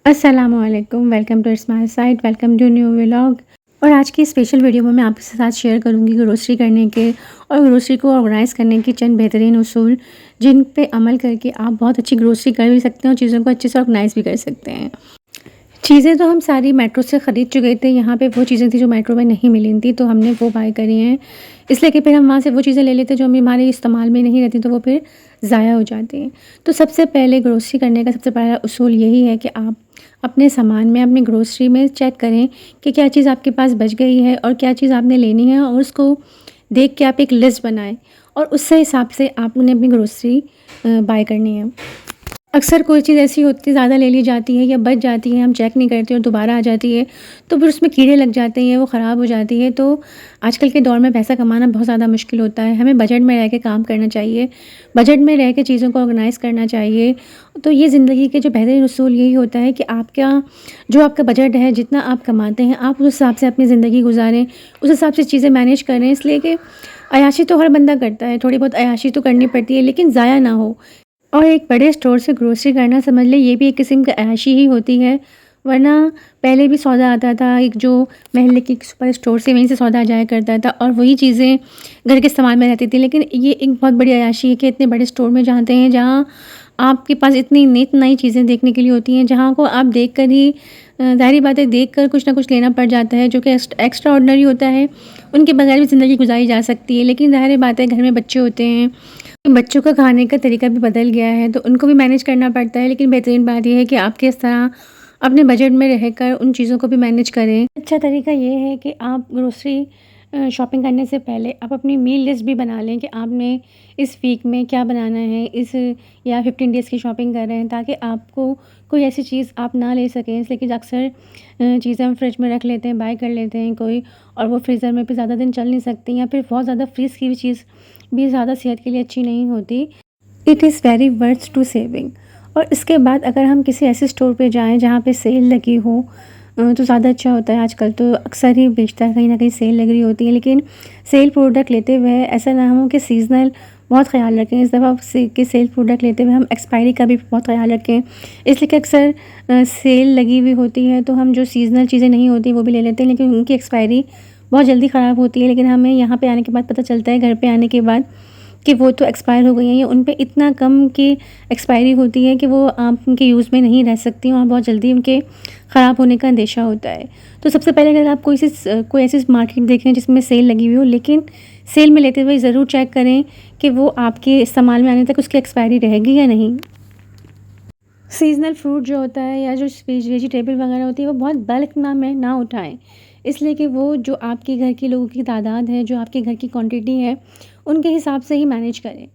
अस्सलामुअलैकुम, welcome to it's my site, welcome to new vlog. और आज की स्पेशल वीडियो में मैं आपके साथ शेयर करूंगी ग्रोसरी करने के और ग्रोसरी को ऑर्गेनाइज़ करने के चंद बेहतरीन उसूल, जिन पे अमल करके आप बहुत अच्छी ग्रोसरी कर भी सकते हैं और चीज़ों को अच्छे से ऑर्गेनाइज़ भी कर सकते हैं। चीज़ें तो हम सारी मेट्रो से ख़रीद चुके थे, यहाँ पे वो चीज़ें थी जो मेट्रो में नहीं मिली थी, तो हमने वो बाय करी हैं। इसलिए कि फिर हम वहाँ से वो चीज़ें ले लेते जो हमारे इस्तेमाल में नहीं रहती, तो वो फिर ज़ाया हो जाती हैं। तो सबसे पहले ग्रोसरी करने का सबसे पहला उसूल यही है कि आप अपने सामान में, अपनी ग्रोसरी में चेक करें कि क्या चीज़ आपके पास बच गई है और क्या चीज़ आपने लेनी है, और उसको देख के आप एक लिस्ट बनाएँ और उससे हिसाब से आपने अपनी ग्रोसरी बाय करनी है। अक्सर कोई चीज़ ऐसी होती है, ज़्यादा ले ली जाती है या बच जाती है, हम चेक नहीं करते और दोबारा आ जाती है, तो फिर उसमें कीड़े लग जाते हैं, वो ख़राब हो जाती है। तो आजकल के दौर में पैसा कमाना बहुत ज़्यादा मुश्किल होता है, हमें बजट में रह के काम करना चाहिए, बजट में रह के चीज़ों को ऑर्गेनाइज़ करना चाहिए। तो ये ज़िंदगी के जो बेहतरीन उसूल यही होता है कि जो आपका बजट है, जितना आप कमाते हैं, आप उस हिसाब से अपनी ज़िंदगी गुजारें, उस हिसाब से चीज़ें मैनेज करें। इसलिए कि अय्याशी तो हर बंदा करता है, थोड़ी बहुत अय्याशी तो करनी पड़ती है, लेकिन ज़ाया ना हो। और एक बड़े स्टोर से ग्रोसरी करना, समझ लें, ये भी एक किस्म की अय्याशी ही होती है। वरना पहले भी सौदा आता था, एक जो महल्ले की सुपर स्टोर से, वहीं से सौदा आ जाया करता था और वही चीज़ें घर के इस्तेमाल में रहती थी। लेकिन ये एक बहुत बड़ी अय्याशी है कि इतने बड़े स्टोर में जाते हैं, जहाँ आपके पास इतनी नित नई चीज़ें देखने के लिए होती हैं, जहाँ को आप देख कर ही ज़ाहिर बात है, देख कर कुछ ना कुछ लेना पड़ जाता है, जो कि एक्स्ट्रा ऑर्डिनरी होता है। उनके बगैर भी ज़िंदगी गुजारी जा सकती है, लेकिन ज़ाहिर बात है, घर में बच्चे होते हैं, बच्चों का खाने का तरीका भी बदल गया है, तो उनको भी मैनेज करना पड़ता है। लेकिन बेहतरीन बात ये है कि आप किस तरह अपने बजट में रहकर उन चीज़ों को भी मैनेज करें। अच्छा तरीका ये है कि आप ग्रोसरी शॉपिंग करने से पहले आप अपनी मील लिस्ट भी बना लें कि आपने इस वीक में क्या बनाना है, या 15 डेज़ की शॉपिंग कर रहे हैं, ताकि आपको कोई ऐसी चीज़ आप ना ले सकें। इसलिए कि अक्सर चीज़ें हम फ्रिज में रख लेते हैं, बाय कर लेते हैं कोई, और वो फ्रीज़र में भी ज़्यादा दिन चल नहीं सकती, या फिर बहुत ज़्यादा फ्रीज़ की हुई चीज़ भी ज़्यादा सेहत के लिए अच्छी नहीं होती। It is very worth to saving. और इसके बाद अगर हम किसी ऐसे स्टोर पे जाएँ जहाँ पे सेल लगी हो, तो ज़्यादा अच्छा होता है। आजकल तो अक्सर ही बेचता है, कहीं ना कहीं सेल लग रही होती है, लेकिन सेल प्रोडक्ट लेते हुए ऐसा ना हो कि सीज़नल बहुत ख्याल रखें। इस दफ़ा के सेल प्रोडक्ट लेते हुए हम एक्सपायरी का भी बहुत ख्याल रखें, इसलिए कि अक्सर सेल लगी हुई होती है, तो हम जो सीज़नल चीज़ें नहीं होती वो भी ले लेते हैं, लेकिन उनकी एक्सपायरी बहुत जल्दी ख़राब होती है। लेकिन हमें यहाँ पे आने के बाद पता चलता है, घर पे आने के बाद, कि वो तो एक्सपायर हो गई हैं, या उन पे इतना कम की एक्सपायरी होती है कि वो आप उनके यूज़ में नहीं रह सकती और बहुत जल्दी उनके ख़राब होने का अंदेशा होता है। तो सबसे पहले अगर आप कोई ऐसी मार्केट देखें जिसमें सेल लगी हुई हो, लेकिन सेल में लेते हुए ज़रूर चेक करें कि वो आपके इस्तेमाल में आने तक उसकी एक्सपायरी रहेगी या नहीं। सीज़नल फ्रूट जो होता है, या जो वेजिटेबल वगैरह होती है, वो बहुत बल्क में ना उठाएं, इसलिए कि वो जो आपके घर के लोगों की तादाद है, जो आपके घर की क्वांटिटी है, उनके हिसाब से ही मैनेज करें।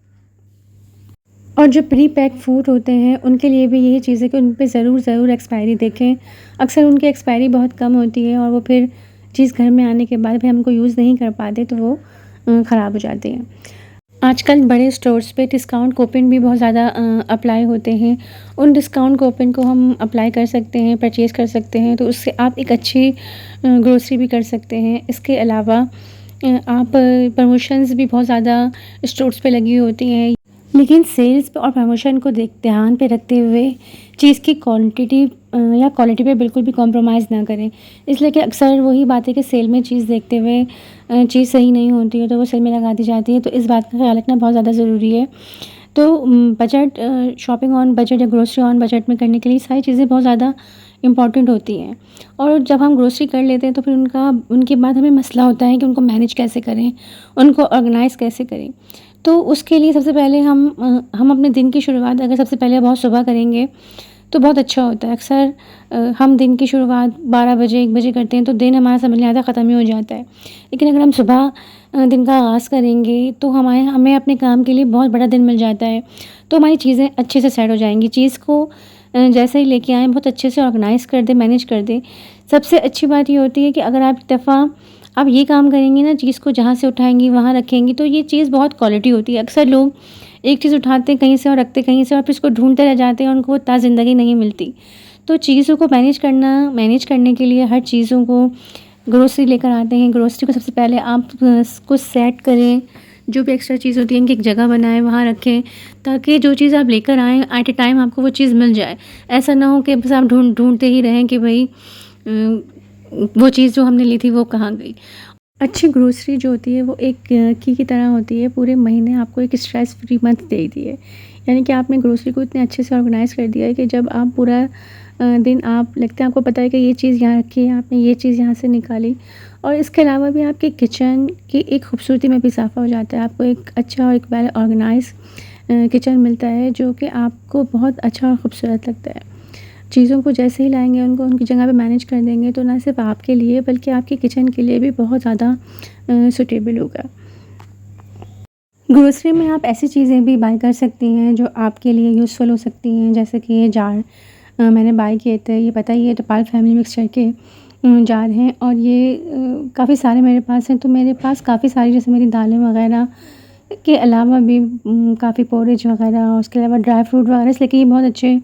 और जो प्री पैक फूड होते हैं, उनके लिए भी यही चीज़ है कि उन पे ज़रूर एक्सपायरी देखें। अक्सर उनकी एक्सपायरी बहुत कम होती है, और वो फिर चीज़ घर में आने के बाद भी हम उनको यूज़ नहीं कर पाते, तो वो ख़राब हो जाती हैं। आजकल बड़े स्टोर्स पे डिस्काउंट कूपन भी बहुत ज़्यादा अप्लाई होते हैं। उन डिस्काउंट कूपन को हम अप्लाई कर सकते हैं, परचेज़ कर सकते हैं, तो उससे आप एक अच्छी ग्रोसरी भी कर सकते हैं। इसके अलावा आप प्रमोशंस भी बहुत ज़्यादा स्टोर्स पे लगी होती हैं, लेकिन सेल्स और प्रमोशन को ध्यान पे रखते हुए चीज़ की क्वांटिटी या क्वालिटी पे बिल्कुल भी कॉम्प्रोमाइज़ ना करें। इसलिए कि अक्सर वही बात है कि सेल में चीज़ देखते हुए चीज़ सही नहीं होती है, तो वो सेल में लगा दी जाती है, तो इस बात का ख्याल रखना बहुत ज़्यादा ज़रूरी है। तो बजट शॉपिंग ऑन बजट या ग्रोसरी ऑन बजट में करने के लिए सारी चीज़ें बहुत ज़्यादा इम्पॉर्टेंट होती हैं। और जब हम ग्रोसरी कर लेते हैं, तो फिर उनके बाद हमें मसला होता है कि उनको मैनेज कैसे करें, उनको ऑर्गेनाइज़ कैसे करें। तो उसके लिए सबसे पहले हम अपने दिन की शुरुआत अगर सबसे पहले बहुत सुबह करेंगे, तो बहुत अच्छा होता है। अक्सर हम दिन की शुरुआत 12 बजे 1 बजे करते हैं, तो दिन हमारा समझ नहीं आता, ख़त्म ही हो जाता है। लेकिन अगर हम सुबह दिन का आगाज़ करेंगे, तो हमें अपने काम के लिए बहुत बड़ा दिन मिल जाता है, तो हमारी चीज़ें अच्छे से सेट हो जाएंगी। चीज़ को जैसे ही लेके आएँ, बहुत अच्छे से ऑर्गेनाइज़ कर दें, मैनेज कर दें। सबसे अच्छी बात ये होती है कि अगर आप एक दफ़ा आप ये काम करेंगी ना, चीज़ को जहाँ से उठाएंगी वहाँ रखेंगी, तो ये चीज़ बहुत क्वालिटी होती है। अक्सर लोग एक चीज़ उठाते हैं कहीं से और रखते कहीं से, और फिर इसको ढूंढते रह जाते हैं, और उनको वो ताज़िंदगी नहीं मिलती। तो चीज़ों को मैनेज करने के लिए हर चीज़ों को ग्रोसरी लेकर आते हैं। ग्रोसरी को सबसे पहले आप उसको सेट करें, जो भी एक्स्ट्रा चीज़ होती है इनकी एक जगह बनाएं, वहाँ रखें, ताकि जो चीज़ आप लेकर आएँ एट ए टाइम आपको वो चीज़ मिल जाए। ऐसा ना हो कि बस आप ढूँढते ही रहें कि भई वो चीज़ जो हमने ली थी वो कहाँ गई। अच्छी ग्रोसरी जो होती है वो एक की तरह होती है, पूरे महीने आपको एक स्ट्रेस फ्री मंथ देती है। यानी कि आपने ग्रोसरी को इतने अच्छे से ऑर्गेनाइज़ कर दिया है कि जब आप पूरा दिन आप लगता है आपको पता है कि ये चीज़ यहाँ रखी है, आपने ये चीज़ यहाँ से निकाली, और इसके अलावा भी आपके किचन की एक खूबसूरती में भी इजाफ़ा हो जाता है। आपको एक अच्छा और एक वेल ऑर्गेनाइज़ किचन मिलता है जो कि आपको बहुत अच्छा और ख़ूबसूरत लगता है। चीज़ों को जैसे ही लाएँगे उनको उनकी जगह पे मैनेज कर देंगे तो ना सिर्फ़ आपके लिए बल्कि आपके किचन के लिए भी बहुत ज़्यादा सूटेबल होगा। ग्रोसरी में आप ऐसी चीज़ें भी बाय कर सकती हैं जो आपके लिए यूज़फुल हो सकती हैं, जैसे कि ये जार मैंने बाय किए थे। ये पता ही है टपाल फैमिली मिक्सचर के जार हैं, और ये काफ़ी सारे मेरे पास हैं। तो मेरे पास काफ़ी सारी जैसे मेरी दालें वग़ैरह के अलावा भी काफ़ी पोरेज वग़ैरह और उसके अलावा ड्राई फ्रूट वग़ैरह, इसलिए कि ये बहुत अच्छे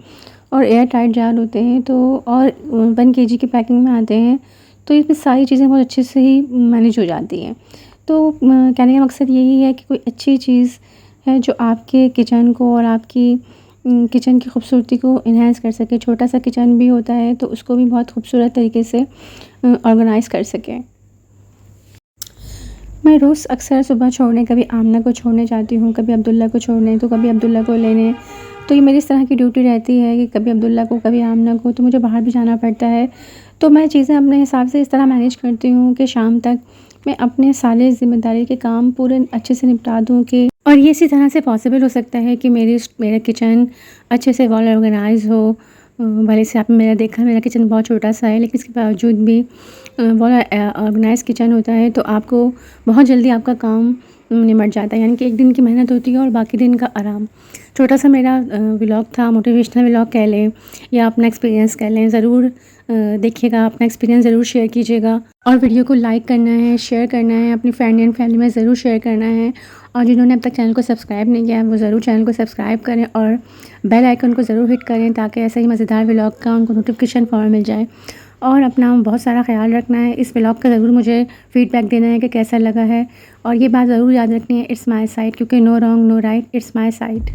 और एयर टाइट जार होते हैं, तो और 1 केजी की पैकिंग में आते हैं, तो इसमें सारी चीज़ें बहुत अच्छे से ही मैनेज हो जाती हैं। तो कहने का मकसद यही है कि कोई अच्छी चीज़ है जो आपके किचन को और आपकी किचन की खूबसूरती को एनहांस कर सके। छोटा सा किचन भी होता है तो उसको भी बहुत खूबसूरत तरीके से ऑर्गेनाइज़ कर सकें। मैं रोज़ अक्सर सुबह छोड़ने कभी आमना को छोड़ने जाती हूँ, कभी अब्दुल्ला को छोड़ने, तो कभी अब्दुल्ला को लेने। तो ये मेरी इस तरह की ड्यूटी रहती है कि कभी अब्दुल्ला को कभी आमना को, तो मुझे बाहर भी जाना पड़ता है। तो मैं चीज़ें अपने हिसाब से इस तरह मैनेज करती हूँ कि शाम तक मैं अपने सारे ज़िम्मेदारी के काम पूरे अच्छे से निपटा दूँ, कि और ये इसी तरह से पॉसिबल हो सकता है कि मेरा किचन अच्छे से वेल ऑर्गेनाइज़ हो। भले से आपने मेरा देखा मेरा किचन बहुत छोटा सा है, लेकिन इसके बावजूद भी ऑर्गेनाइज़ किचन होता है तो आपको बहुत जल्दी आपका काम निमट जाता है। यानी कि एक दिन की मेहनत होती है और बाकी दिन का आराम। छोटा सा मेरा व्लॉग था, मोटिवेशनल व्लॉग कह लें या अपना एक्सपीरियंस कह लें। ज़रूर देखिएगा, अपना एक्सपीरियंस ज़रूर शेयर कीजिएगा, और वीडियो को लाइक करना है, शेयर करना है, अपनी फ्रेंड एंड फैमिली में ज़रूर शेयर करना है। और जिन्होंने अब तक चैनल को सब्सक्राइब नहीं किया है वो ज़रूर चैनल को सब्सक्राइब करें और बेल आइकन को ज़रूर हिट करें, ताकि ऐसे ही मज़ेदार व्लॉग का उनको नोटिफिकेशन फौरन मिल जाए। और अपना बहुत सारा ख़्याल रखना है। इस व्लॉग का ज़रूर मुझे फ़ीडबैक देना है कि कैसा लगा है, और ये बात ज़रूर याद रखनी है, इट्स माय साइड, क्योंकि no wrong no right, it's my side.